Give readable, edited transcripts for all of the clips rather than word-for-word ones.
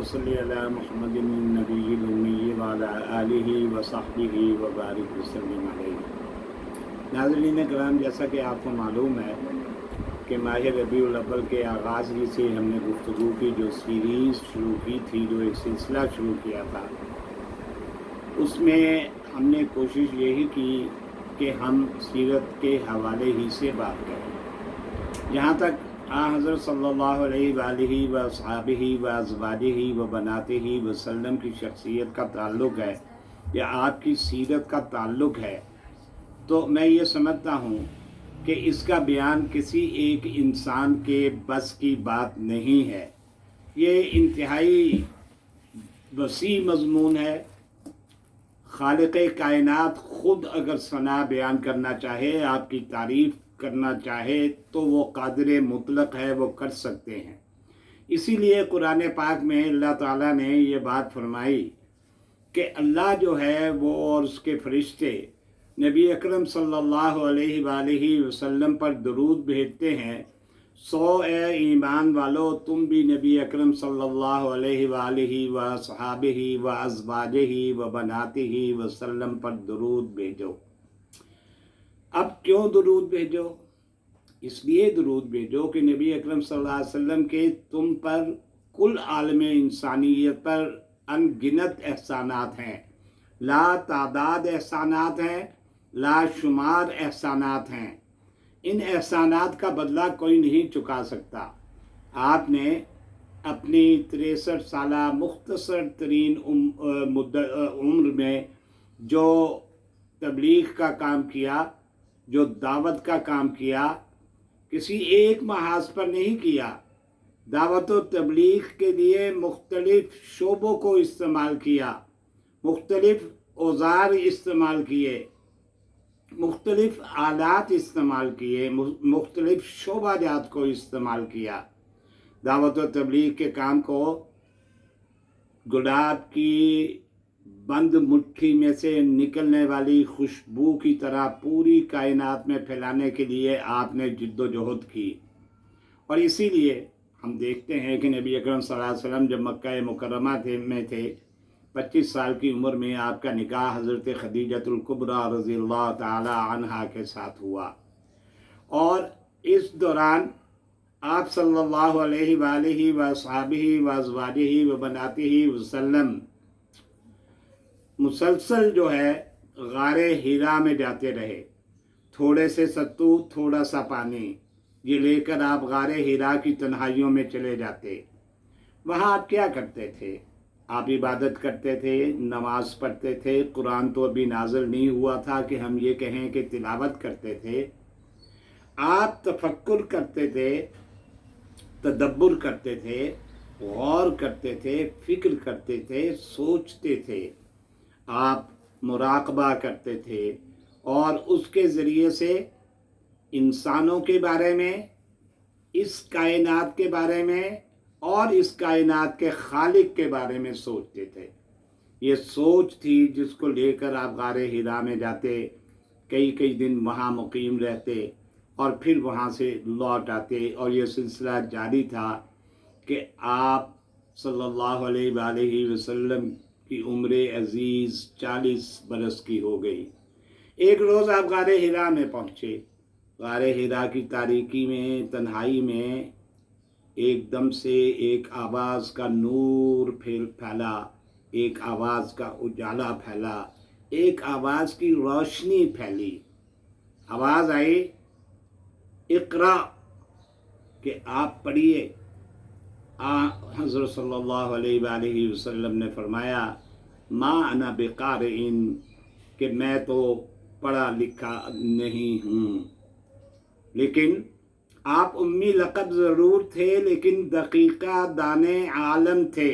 वसल्लि अला मुहम्मदिन नबिय्यिल उम्मी व अला आलिहि व सहबिहि व बारिक वसल्लिम अलैहि। नाज़रीन किराम, जैसा कि आपको मालूम है कि माह रबीउल अव्वल के आगाज़ ही से हमने गुफ्तगू की जो सीरीज़ शुरू की थी, जो एक सिलसिला शुरू किया था, उसमें हमने कोशिश यही की कि हम सीरत के हवाले ही से बात करें। जहाँ तक हज़रत सल्लल्लाहु अलैहि व अस्हाबिही व अज़वाजिही व बनातिही वसल्लम की शख्सियत का ताल्लुक़ है या आपकी सीरत का ताल्लुक़ है, तो मैं ये समझता हूँ कि इसका बयान किसी एक इंसान के बस की बात नहीं है। ये इंतहाई वसी मज़मून है। खालिक़े कायनात ख़ुद अगर सना बयान करना चाहे, आपकी तारीफ़ करना चाहे, तो वो कादिर मुतलक है, वो कर सकते हैं। इसीलिए कुरान पाक में अल्लाह ताला ने ये बात फरमाई कि अल्लाह जो है वो और उसके फरिश्ते नबी अकरम सल्लल्लाहु अलैहि वसल्लम पर दरूद भेजते हैं। सो ए ईमान वालो, तुम भी नबी अकरम सल्लल्लाहु अलैहि व अस्हाबिही व अज़वाजिही व बनातिही वसल्लम पर दरूद भेजो। अब क्यों दरूद भेजो? इसलिए दरूद भेजो कि नबी अकरम सल्लल्लाहु अलैहि वसल्लम के तुम पर कुल आलम इंसानियत पर अनगिनत एहसानात हैं, ला तादाद एहसानात हैं, ला शुमार एहसानात हैं। इन एहसानात का बदला कोई नहीं चुका सकता। आपने अपनी 63 साला मुख्तसर तरीन उम्र में जो तबलीग का काम किया, जो दावत का काम किया, किसी एक महाज पर नहीं किया। दावत व तबलीग के लिए मुख्तलिफ शोबों को इस्तेमाल किया, मुख्तलिफ औज़ार इस्तेमाल किए, मुख्तलिफ आलात इस्तेमाल किए, मुख्तलिफ शोबाजात को इस्तेमाल किया। दावत व तबलीग के काम को गुलाब की बंद मुट्ठी में से निकलने वाली खुशबू की तरह पूरी कायनात में फैलाने के लिए आपने जिद्दोजहद की। और इसीलिए हम देखते हैं कि नबी अकरम सल्लल्लाहु अलैहि वसल्लम जब मक्का मुकर्रमा में थे, 25 साल की उम्र में आपका निकाह हज़रत खदीजतुल कुबरा रज़ियल्लाहु ताला अन्हा के साथ हुआ। और इस दौरान आप सल्लल्लाहु अलैहि व अस्हाबिही व अज़वाजिही व बनातिही वसल्लम मुसलसल जो है गारे हिरा में जाते रहे। थोड़े से सत्तू, थोड़ा सा पानी, ये लेकर आप गारे हिरा की तन्हाइयों में चले जाते। वहाँ आप क्या करते थे? आप इबादत करते थे, नमाज पढ़ते थे। कुरान तो अभी नाज़िल नहीं हुआ था कि हम ये कहें कि तिलावत करते थे। आप तफक्कुर करते थे, तदब्बुर करते थे, गौर करते थे, फिक्र करते थे, सोचते थे। आप मुराकबा करते थे और उसके ज़रिए से इंसानों के बारे में, इस कायनात के बारे में और इस कायनात के खालिक के बारे में सोचते थे। ये सोच थी जिसको लेकर आप गारे हिरा में जाते, कई कई दिन वहाँ मुकीम रहते और फिर वहाँ से लौट आते। और ये सिलसिला जारी था कि आप सल्लल्लाहु अलैहि वसल्लम की उम्र अज़ीज़ 40 बरस की हो गई। एक रोज़ आप गारे हिरा में पहुँचे। गारे हिरा की तारीकी में, तन्हाई में एकदम से एक आवाज़ का नूर फैला, एक आवाज़ का उजाला फैला, एक आवाज़ की रोशनी फैली। आवाज़ आई, इक़रा, कि आप पढ़िए। हज़रत सल्लल्लाहु अलैहि वसल्लम ने फरमाया, मा अना बिक़ारिइन, कि मैं तो पढ़ा लिखा नहीं हूँ। लेकिन आप उम्मी लक़ब ज़रूर थे, लेकिन दक़ीक़ा दाने आलम थे।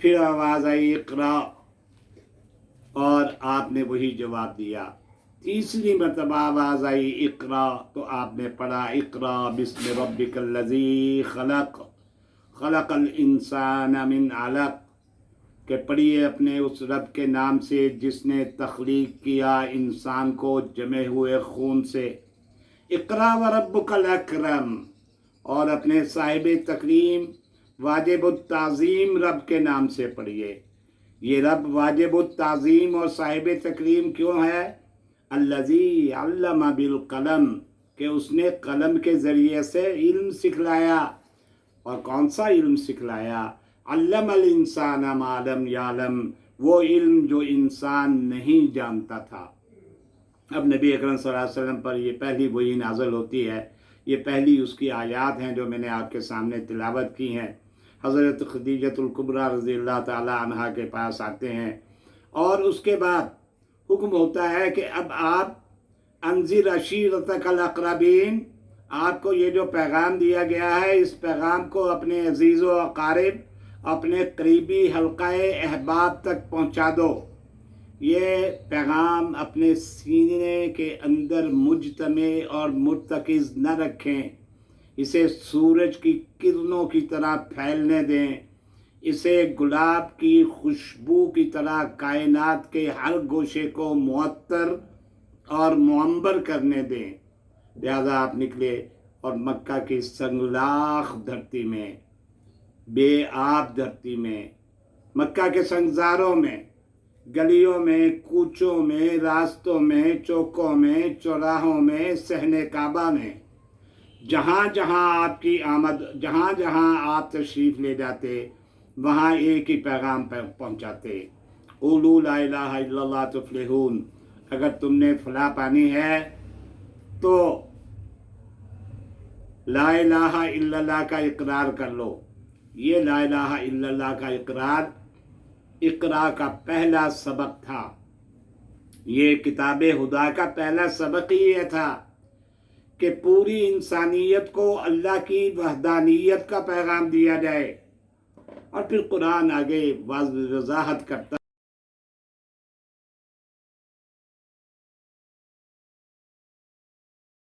फिर आवाज़ आई, इक़रा, और आपने वही जवाब दिया। तीसरी मरतबा आवाज़ आई, इक़रा, तो आपने पढ़ा, इक़रा बिस्मि रब्बिकल्लज़ी खलक़, खलक़ल इंसान मिन अलक़, कि पढ़िए अपने उस रब के नाम से जिसने तख्लीक किया इंसान को जमे हुए खून से। इक़रा व रब्बुकल अकरम, और अपने साहिब तकरीम वाजिब ताज़ीम रब के नाम से पढ़िए। ये रब वाजिब ताज़ीम और साहिब तकरीम क्यों है? अल्लज़ी अल्लमा बिल कलम, कि उसने कलम के ज़रिए से इल्म सिखलाया। और कौन सा इल्म सिखलाया? अल्लमल इंसान मा लम यालम, वो इल्म जो इंसान नहीं जानता था। अब नबी अकरम सल्लल्लाहु अलैहि वसल्लम पर ये पहली वही नाज़िल होती है, ये पहली उसकी आयात हैं जो मैंने आपके सामने तिलावत की हैं। हज़रत खदीजतुल कुबरा रज़ियल्लाहु ताला अन्हा के पास आते हैं और उसके बाद हुक्म होता है कि अब आप अंज़िर अशीरतकल अक़रबीन, आपको ये जो पैगाम दिया गया है, इस पैगाम को अपने अजीज़ व अक़ारिब, अपने करीबी हल्क़ाए अहबाब तक पहुँचा दो। ये पैगाम अपने सीने के अंदर मुजतमे और मुर्तकिज़ न रखें, इसे सूरज की किरणों की तरह फैलने दें, इसे गुलाब की खुशबू की तरह कायनात के हर गोशे को मुअत्तर और मुअम्बर करने दें। लिहाजा आप निकले और मक्का की संगलाख धरती में, बेआब धरती में, मक्का के संगजारों में, गलियों में, कूचों में, रास्तों में, चौकों में, चौराहों में, सहने काबा में, जहाँ जहाँ आपकी आमद, जहाँ जहाँ आप तशरीफ़ ले जाते, वहाँ एक ही पैगाम पहुँचाते। क़ूलू ला इलाहा इल्लल्लाह तुफ़्लिहून, अगर तुमने फलाह पानी है तो ला इलाहा इल्लल्लाह का इकरार कर लो। ये ला इलाहा इल्लल्लाह का इकरार इक़रा का पहला सबक था। ये किताब खुदा का पहला सबक ही ये था कि पूरी इंसानियत को अल्लाह की वहदानियत का पैगाम दिया जाए। और फिर कुरान आगे वज़ाहत करता